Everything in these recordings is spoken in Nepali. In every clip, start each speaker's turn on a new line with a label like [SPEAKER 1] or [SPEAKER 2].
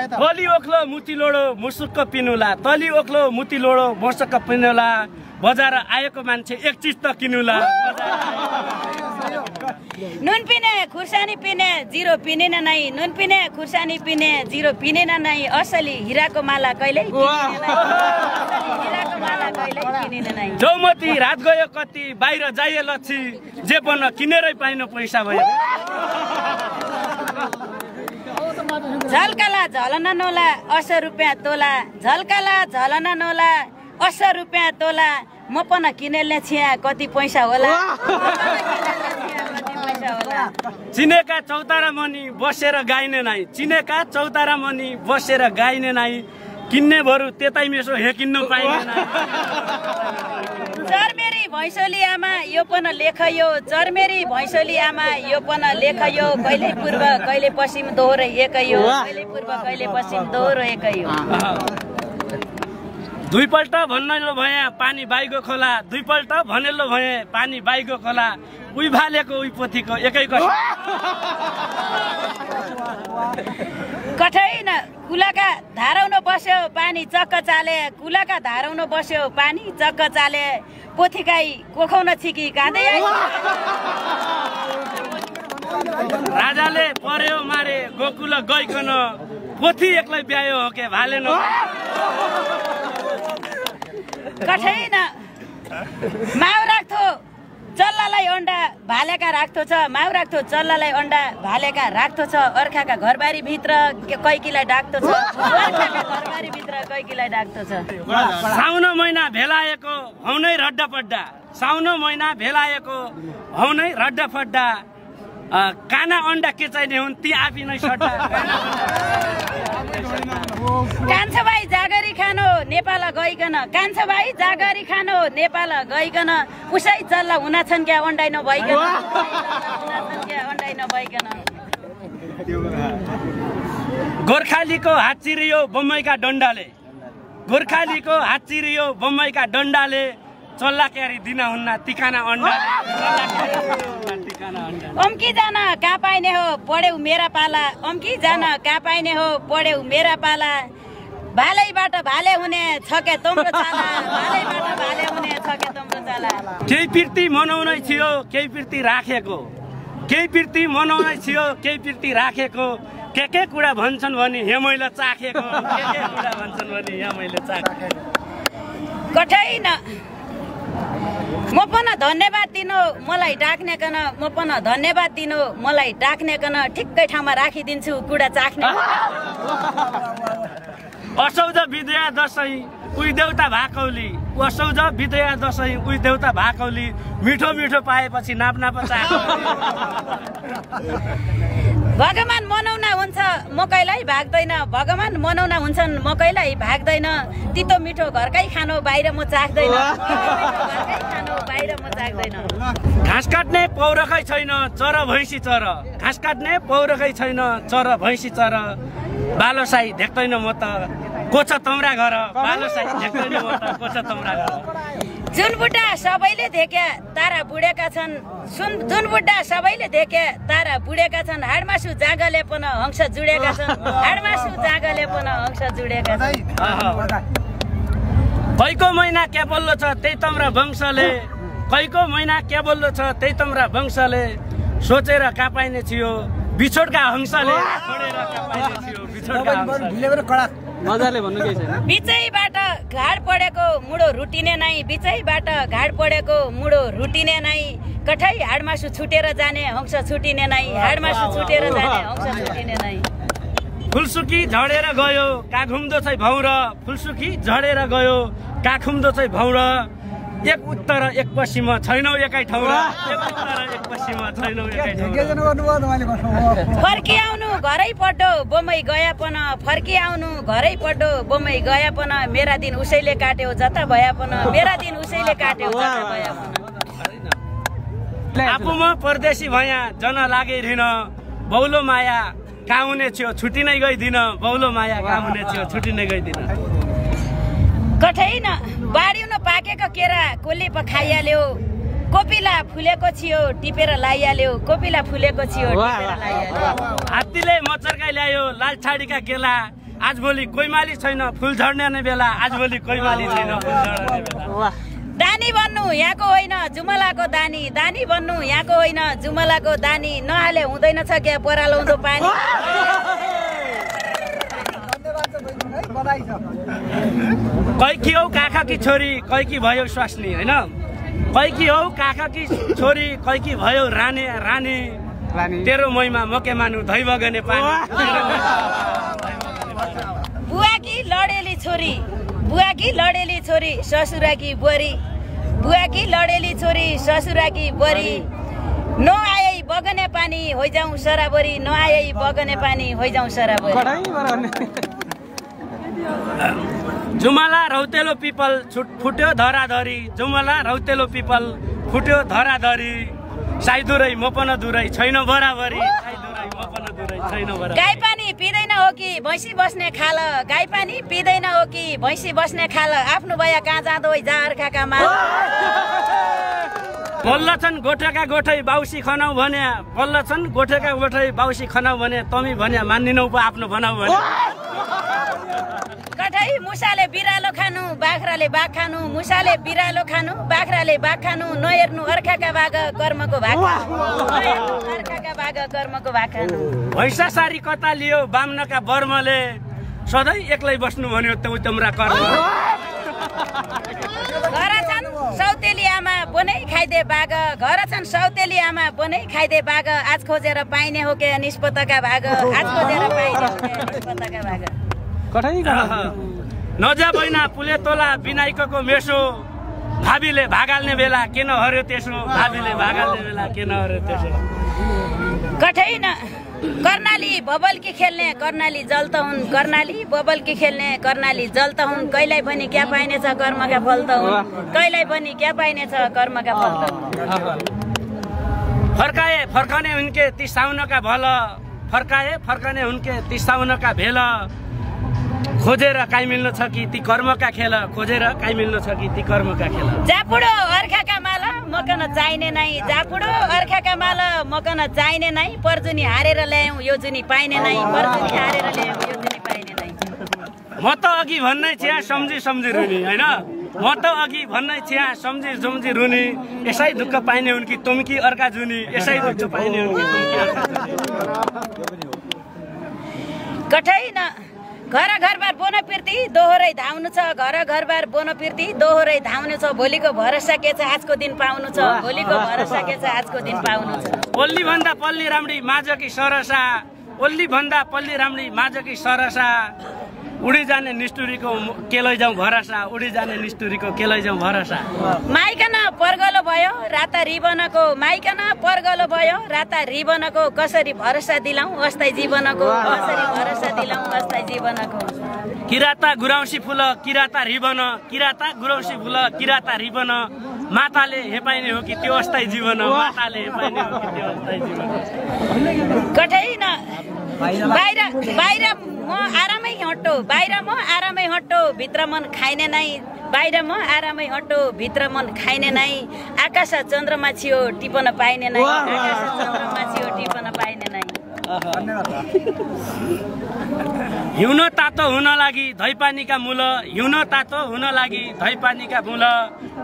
[SPEAKER 1] तली ओख्लो मुती लोडो मुसुक्क पिनुला तली ओख्लो मुती लोडो मुसुक्क पिनुला बजार आएको मान्छे एक चीज त किनुला
[SPEAKER 2] नुन पिने खुर्सानी पिने जिरो पिनेन नै नुन पिने खुर्सानी पिने जिरो पिनेन नै असली हिराको माला कहिल्यै पिनेन नै
[SPEAKER 1] चौमती रात गयो कति बाहिर जाइए लच्छी जे बन्न किनेरै पाइन पैसा भयो
[SPEAKER 2] झल्काला झलन नोला 80 रुपैयाँ तोला झल्काला झलन नोला 80 रुपैयाँ तोला म पनि किनेल्ने छिया कति पैसा होला
[SPEAKER 1] चिनेका चौतारा मनी बसेर गाइने नाइ चिनेका चौतारा मनी बसेर गाइने नाइ किन्ने भरु त्यतै मेसो हेकिन्न पाइने नाइ
[SPEAKER 2] चरमेरी भैँसोली आमा यो पनि लेख यो चरमेरी भैँसोली आमा यो पनि लेख यो कहिले पूर्व कहिले पश्चिम दोहोरो एकै हो कहिले पूर्व कहिले पश्चिम दोहोरो एकै हो
[SPEAKER 1] दुईपल्ट भन्नेलो भए पानी बाइगो खोला दुईपल्ट भनेलो भए पानी बाइगो खोला उही भालेको उही पोथीको एकै कसो
[SPEAKER 2] कठै न कुलाका धाराउन बस्यो पानी चक्क चाले कुलाका धाराउन बस्यो पानी चक्क चाले पोथीकाई कोखाउन छिकी काँदै
[SPEAKER 1] राजाले पर्यो मारे गोकुल गइकन पोथी एक्लै ब्यायो हो के भाले न
[SPEAKER 2] कठै न माउ राख्थो चल्लालाई अन्डा भालेका राख्थो छ माउ राख्थो चल्लालाई अन्डा भालेका राख्थो छ अर्खाका घरबारी भित्र कैकीलाई डाक्थो छ अर्खाका घरबारी भित्र कैकीलाई डाक्थो छ
[SPEAKER 1] साउन महिना भेलाएको हौनै रड्डा पड्डा साउन महिना भेलाएको हौनै रड्डा पड्डा काना अन्डा के चाहिने हुन् ती आफै नै सड्डा
[SPEAKER 2] कान्छा भाइ जागरी खानो नेपाल गइकन कान्छा भाइ जागरी खानो नेपाल गइकन उसै चल्ला हुना छन् क्या अन्डाइ नभइकन
[SPEAKER 1] गोर्खालीको हात चिरियो बम्बईका डन्डाले गोर्खालीको हात चिरियो बम्बईका डन्डाले चल्ला क्यारी दिन हुन्न तिकाना अन्डा
[SPEAKER 2] अम्की जान कहाँ पाइने हो पढ्यौ मेरा पाला अम्की जान कहाँ पाइने हो पढ्यौ मेरा पाला भालैबाट भाले हुने छ के तम्रो चाला भालैबाट भाले हुने छ के तम्रो चाला
[SPEAKER 1] केही पिर्ती मनाउनै थियो केही पिर्ती राखेको केही पिर्ती मनाउनै थियो केही पिर्ती राखेको के कुरा भन्छन् भने हे मैले चाखेको के कुरा भन्छन् भने हे मैले चाखेको
[SPEAKER 2] कठै न म पनि धन्यवाद दिनु मलाई डाक्नेकन म पनि धन्यवाद दिनु मलाई डाक्नेकन ठिक्कै ठाउँमा राखिदिन्छु कुरा चाख्ने
[SPEAKER 1] असौज विद्या दशैं उही देउता भाकौली असौज विद्या दशैं उही देउता भाकौली मिठो मिठो पाएपछि नाप चाख्ने
[SPEAKER 2] भगवान मनाउना हुन्छ मकैलाई भाग्दैन भगवान मनाउना हुन्छन् मकैलाई भाग्दैन तितो मिठो घरकै खानु बाहिर म चाख्दैन
[SPEAKER 1] घाँस काट्ने पौरखै छैन चर भैँसी चर घाँस काट्ने पौरखै छैन चर भैँसी चर बालोसाई देख्दैन म त को छ तम्रा घर बालोसाई देख्दैन म त को छ तम्रा घर
[SPEAKER 2] जुन बुढा सबैले देखे तारा बुढेका छन् जुन बुढा सबैले देखे तारा बुढेका छन् हाडमासु जागले पनि हंस जुडेका छन् हाडमासु जागले पनि हंस जुडेका छन्
[SPEAKER 1] कैको महिना क्या बोल्लो छ त्यही तम्रा वंशले कैको महिना क्या बोल्लो छ त्यही तम्रा वंशले सोचेर कहाँ पाइने थियो बिछोडका हंसले छोडेर कहाँ पाइने थियो बिछोडका
[SPEAKER 2] मजाले भन्नु के छैन बिचैबाट घाड पडेको मुडो रुटिने नै बिचैबाट घाड पडेको मुडो रुटिने नै कठै हाडमासु छुटेर जाने हंस छुटिने नै हाडमासु छुटेर जाने हंस छुटिने नै
[SPEAKER 1] फुलसुकी झडेर गयो का घुम्दो छै भौर फुलसुकी झडेर गयो का घुम्दो छै भौर एक उत्तर एक पश्चिम छैनौ एकै ठाउँ र एक उत्तर एक पश्चिम छैनौ एकै ठाउँ
[SPEAKER 2] फर्किआउनु घरै पड्डो बम्बई गया पन फर्किआउनु घरै पड्डो बम्बई गया पन मेरा दिन उसैले काट्यो जता भया पन मेरा दिन उसैले काट्यो जता भया पन
[SPEAKER 1] आफू म परदेशी भया जन लागे रिन बौलो माया कहाँ हुने थियो छुट्टी नै गइदिन बौलो माया कहाँ हुने थियो छुट्टी नै गइदिन
[SPEAKER 2] कठै न बाढी न पाकेको केरा कोली प खाइहाल्यो कोपिला फुलेको छियो टिपेर लाइहाल्यो कोपिला फुलेको छियो टिपेर लाइहाल्यो
[SPEAKER 1] हात्तीले मचरकाइ ल्यायो लाल छाडीका केला आजभोलि कोइमाली छैन फुल झर्ने बेला आजभोलि कोइमाली छैन फुल झर्ने बेला
[SPEAKER 2] दानी बन्नु यहाँको होइन जुमलाको दानी दानी बन्नु यहाँको होइन जुमलाको दानी नहाले हुँदैन छ क्या परालाउँदो पानी
[SPEAKER 1] कैकी हौ काकाकी छोरी कैकी भयो स्वास्नी होइन कैकी हौ काकाकी छोरी कैकी भयो रानी रानी तेरो महिमा मके मानु धै बगने पानी
[SPEAKER 2] बुवाकी लडेली छोरी बुवाकी लडेली छोरी ससुराकी बोरी बुवाकी लडेली छोरी ससुराकी बोरी नआए बगने पानी होइजाउँ सराबरी नआए बगने पानी होइजाउँ सराबरी
[SPEAKER 1] जुमला रौतेलो पिपल फुट्यो धराधरी जुमला रौतेलो पिपल फुट्यो धराधरी साइदुरै म पनि दुरै छैन बराबरी साइदुरै म पनि दुरै छैन बराबरी
[SPEAKER 2] गाई पानी पिँदैन हो कि भैँसी बस्ने खाल गाई पानी पिँदैन हो कि भैँसी बस्ने खाल आफ्नो भया कहाँ जाँदो जा अर्काका माल
[SPEAKER 1] बोल्दछन् गोठेका गोठै बाउसी खनाउ भने बोल्दछन् गोठेका गोठै बाउसी खनाउ भने तमी भन्या मान्दिनौ पो आफ्नो बनाउ भने
[SPEAKER 2] कठै मुसाले बिरालो खानु बाख्राले बाघ खानु मुसाले बिरालो खानु बाख्राले बाघ खानु नहेर्नु अर्काका बाघ कर्मको भाग नहेर्नु अर्काका बाघ कर्मको भाग खानु
[SPEAKER 1] भैँसा सारी कता लियो बाम्नका बर्मले सधैँ एक्लै बस्नु भन्यो त्यो तिम्रा कर्म
[SPEAKER 2] घर छन् सौतेली आमा बनै खाइदे बाघ घर छन् सौतेली आमा बनै खाइदे बाघ आज खोजेर पाइने हो के निष्पतका भाग आज खोजेर पाइने हो के निष्पतका भाग
[SPEAKER 1] नजा बैना पुले तोला बिनाइकको मेसो भाबीले भागाल्ने बेला के नहर्यो त्यसो भाबीले भागाल्ने बेला के नहर्यो त्यसो
[SPEAKER 2] कठै न कर्णाली बबल की खेल्ने कर्णाली जल त हुन् कर्णाली बबल की खेल्ने कर्णाली जल त हुन् कहिल्यै पनि क्या पाइनेछ कर्मका फल त हुन् कहिल्यै पनि क्या पाइनेछ कर्मका फल त हुन्
[SPEAKER 1] फर्काए फर्कने उनके ती साउनका भल फर्काए फर्कने उनके ती साउनका भेल खोजेर काई मिल्नु छ कि ती कर्मका खेल खोजेर काई मिल्नु छ कि ती कर्मका खेल
[SPEAKER 2] जापुडो अर्खाका माल मकन चाहिने नै जापुडो अर्खाका माल मकन चाहिने नै परजुनी हारेर ल्यायौँ यो जुनी पाइने नै परजुनी हारेर ल्यायौँ यो जुनी पाइने नै
[SPEAKER 1] म त अघि भन्नै छिया सम्झी सम्झी रुनी हैन म त अघि भन्नै छिया सम्झी सम्झी रुनी यसै दुःख पाइने उनकी तुमकी अर्का जुनी यसै दुःख पाइने उनकी तुमकी अर्का जुनी
[SPEAKER 2] कठै न घर घरबार बोनो पिर्ती दोहोरै धाउनु छ घर घरबार बोनो पिर्ती दोहोरै धाउनु छ भोलिको भरोसा के छ आजको दिन पाउनु छ भोलिको भरोसा के छ आजको दिन पाउनु छ
[SPEAKER 1] ओल्ली भन्दा पल्ली राम्री माझकी सरसा ओल्ली भन्दा पल्ली राम्री माझकी सरसा उडी जाने निष्ठुरीको के लैजाउँ भरोसा उडी जाने निष्ठुरीको के लैजाउँ भरोसा
[SPEAKER 2] माइकन परगलो भयो राता रिबनको माइकन परगलो भयो राता रिबनको कसरी भरोसा दिलाउँ अस्थायी जीवनको कसरी भरोसा दिलाउँ अस्थायी जीवनको
[SPEAKER 1] किराता गुराउँसी फुल किराता रिबन किराता गुराउँसी फुल किराता रिबन माताले हेपाइने हो कि त्यो अस्थायी जीवन माताले हेपाइने हो कि त्यो अस्थायी जीवन
[SPEAKER 2] कठै न बाहिर बाहिर म आरामै हट्टो बाहिर म आरामै हट्टो भित्र मन खाइने नै बाहिर म आरामै हट्टो भित्र मन खाइने नै आकाश चन्द्रमा छियो टिपन पाइने नै आकाश चन्द्रमा छियो टिपन पाइने नै
[SPEAKER 1] हिउन तातो हुन लागि धैपानीका मूल हिउन तातो हुन लागि धैपानीका मूल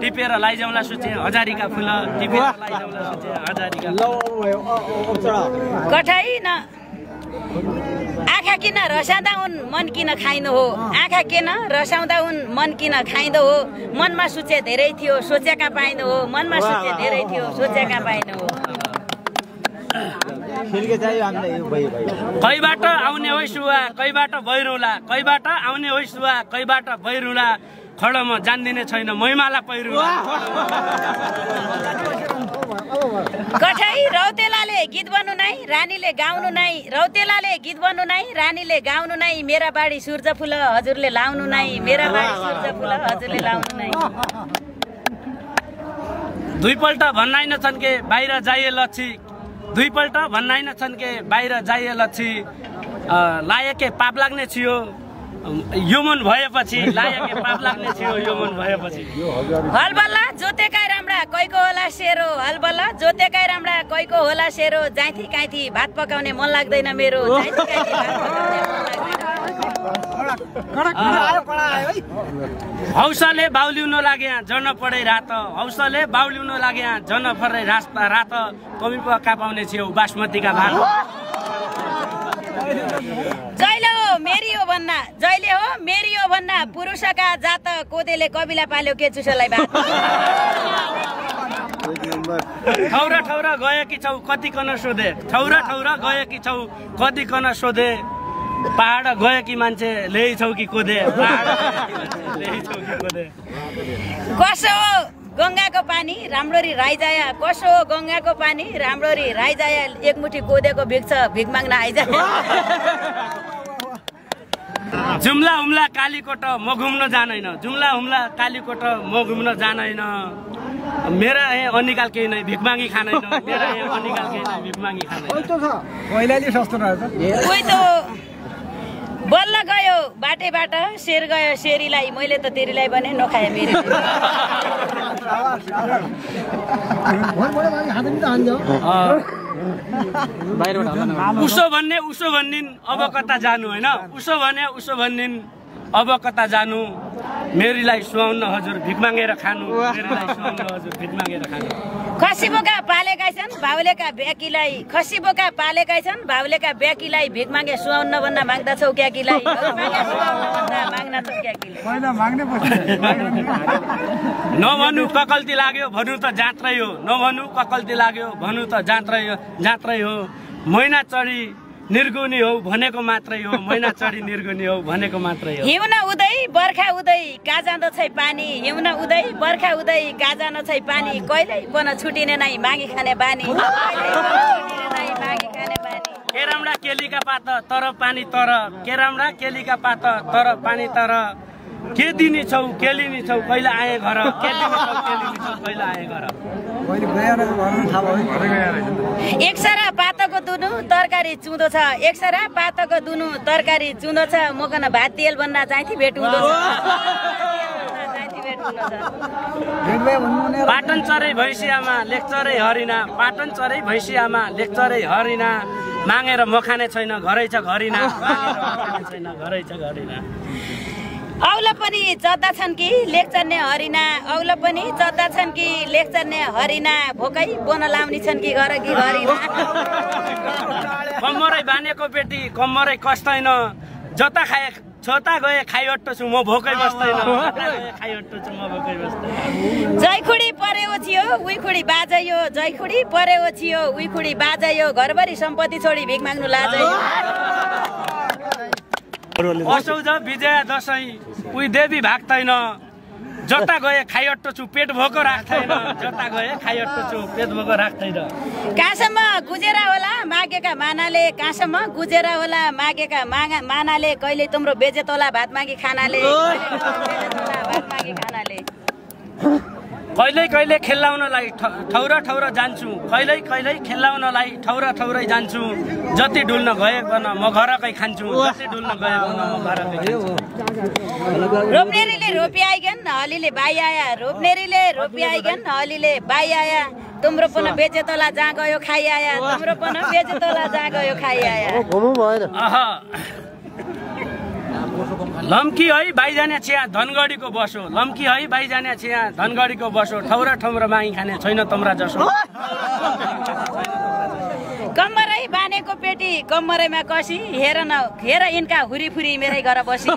[SPEAKER 1] टिपेर लैजाउँला सुचे हजारीका फुल टिपेर लैजाउँला सुचे हजारीका
[SPEAKER 2] कठै न आँखा किन रसाउँदा हुन् मन किन खाइनु हो आँखा किन रसाउँदा हुन् मन किन खाइँदो हो मनमा सुचे धेरै थियो सोचेका पाइनु हो मनमा सुचे धेरै थियो सोचेका पाइनु हो
[SPEAKER 1] कैबाट आउने होइ सुवा कैबाट भैरुला कैबाट आउने होइ सुवा कैबाट भैरुला खडम जान्दिने छैन मैमाला पहिरुला
[SPEAKER 2] कठै रौतेलाले गीत बन्नु नै रानीले गाउनु नै रौतेलाले गीत बन्नु नै रानीले गाउनु नै मेरा बाडी सूर्य फुल हजुरले लाउनु नै मेरा बाडी सूर्य फुल हजुरले लाउनु नै
[SPEAKER 1] दुईपल्ट भन्नाइन छन् के बाहिर जाइए लच्छी दुईपल्ट भन्नाइन छन् के बाहिर जाइए लच्छी लायके पाप लाग्ने थियो यो मन भएपछि लायके पाप लाग्ने थियो यो मन भएपछि
[SPEAKER 2] हलबल्ला जोतेकै राम्रा कैको होला सेरो हलबल्ला जोतेकै राम्रा कैको होला सेरो जाइथी काइथी भात पकाउने मन लाग्दैन मेरो जाइथी काइथी भात पकाउने मन लाग्दैन
[SPEAKER 1] हौसले बाउलिउन लाग्या जन पढे रात हौसले बाउलिउन लाग्या जन पढे रात कमी पक्का पाउने छेउ बासमतीका भात
[SPEAKER 2] जहिले हो मेरी हो भन्ना पुरुषका जात कोदेले कबिला पाल्यो के चुसलाई भात
[SPEAKER 1] ठौरा ठौरा गएकी छौ कतिकन सोधे ठौरा ठौरा गएकी छौ कतिकन सोधे पहाड गएकी मान्छे ल्याइ छौ कि कोदे
[SPEAKER 2] कसो हो गङ्गाको पानी राम्ररी राइजाया कसो हो गङ्गाको पानी राम्ररी राइजाया एक मुठी कोदेको भिग्छ भिग माग्न आइजाया
[SPEAKER 1] जुम्ला हुम्ला कालीकोट म घुम्न जादैन जुम्ला हुम्ला कालीकोट म घुम्न जादैन मेरा यहाँ अनिकाल केही नै भिख मागी खादैन मेरा यहाँ अनिकाल केही नै भिख मागी खादैन
[SPEAKER 2] कोही त बल्ल गयो बाटैबाट शेर गयो शेरीलाई मैले त तेरीलाई भने नखाए मेरो
[SPEAKER 1] उसो भन्निन् अब कता जानु होइन उसो भन्निन् अब कता जानु मेरीलाई सुहाउन हजुर भिख मागेर खानु मेरीलाई सुहाउन हजुर भिख मागेर खानु
[SPEAKER 2] खसी बोका पालेका छन् भाउलेका ब्याकीलाई खसी बोका पालेका छन् भाउलेका ब्याकीलाई भिख मागे सुहाउन भन्न माग्दछौ क्याकीलाई माग्न छौ क्याकीलाई
[SPEAKER 1] नभनु ककल्ती लाग्यो भनु त जात्रै हो नभनु ककल्ती लाग्यो भनु त जात्रै हो मैना चढी निर्गुनी हो भनेको मात्रै हो मैना चढी निर्गुनी हो भनेको मात्रै हो
[SPEAKER 2] हिउन उदै बर्खा उदै काजाँदो छै पानी हिउन उदै बर्खा उदै काजाँदो छै पानी कहिल्यै पनि छुटिने नै मागी खाने बानी
[SPEAKER 1] केराम्डा केलीका पात तर पानी तर केराम्डा केलीका पात तर पानी तर के दिने छौ केलिनी छौ कहिले आए घर के दिने छौ केलिनी छौ कहिले आए घर
[SPEAKER 2] एकसरा पातको दुनु तरकारी चुँदो छ एकसरा पातको दुनु तरकारी चुँदो छ मकन भात तेल बन्न चाहिँ भेट हुँदो छ
[SPEAKER 1] पाटन चरै भैँसियामा लेक्चरै हरिना पाटन चरै भैँसियामा लेक्चरै हरिना मागेर मखाने छैन घरै छ घरिना छैन घरै छ घरिना
[SPEAKER 2] औला पनि चद्दा छन् कि लेक्चर्ने हरिना औला पनि चद्दा छन् कि लेक्चर्ने हरिना भोकै बोन लाउने छन् कि घर कि हरिना
[SPEAKER 1] कम्मरै बानेको बेटी कम्मरै कस्दैन जता खाए छोता गए खाइअट्टो छु म भोकै बस्दैन खाइअट्टो छु म भोकै बस्दैन
[SPEAKER 2] जैखुडी परेको थियो उही खुडी बाजायो जैखुडी परेको थियो उही खुडी बाजायो घरभरि सम्पत्ति छोडी भिख माग्नु लाजयो
[SPEAKER 1] असौज विजया दशैं उही देवी भाग्दैन जता गए खाइअट्टो छु पेट भोको राख्दैन जता गए खाइअट्टो छु पेट भोको राख्दैन
[SPEAKER 2] कहाँसम्म गुजेरा होला मागेका मानाले कहाँसम्म गुजेरा होला मागेका मानाले कहिले तिम्रो बेजेतोला भात मागी खानाले
[SPEAKER 1] कहिले खेलाउनलाई ठौरा ठौरा जान्छु कहिले खेलाउनलाई ठौरा ठौरै जान्छु जति डुल्न गएकन म घरकै खान्छु जति डुल्न गएकन म घरकै खान्छु
[SPEAKER 2] रोप्नेरीले रोपी आइगन हलीले बाई आया रोप्नेरीले रोपी आइगन हलीले बाई आया तिम्रो पनि बेचेतोला जहाँ गयो खाइ आया तिम्रो पनि बेचेतोला जहाँ गयो खाइ आया
[SPEAKER 1] लम्की है बाइजाने छिया धनगढीको बसो लम्की है बाइजाने छिया धनगढीको बसो ठौरा ठौरा मागी खाने छैन तम्रा जसो
[SPEAKER 2] कम्मरै बानेको पेटी कम्मरैमा कसी हेर न हेर यिनका हुरीफुरी मेरै घर बसी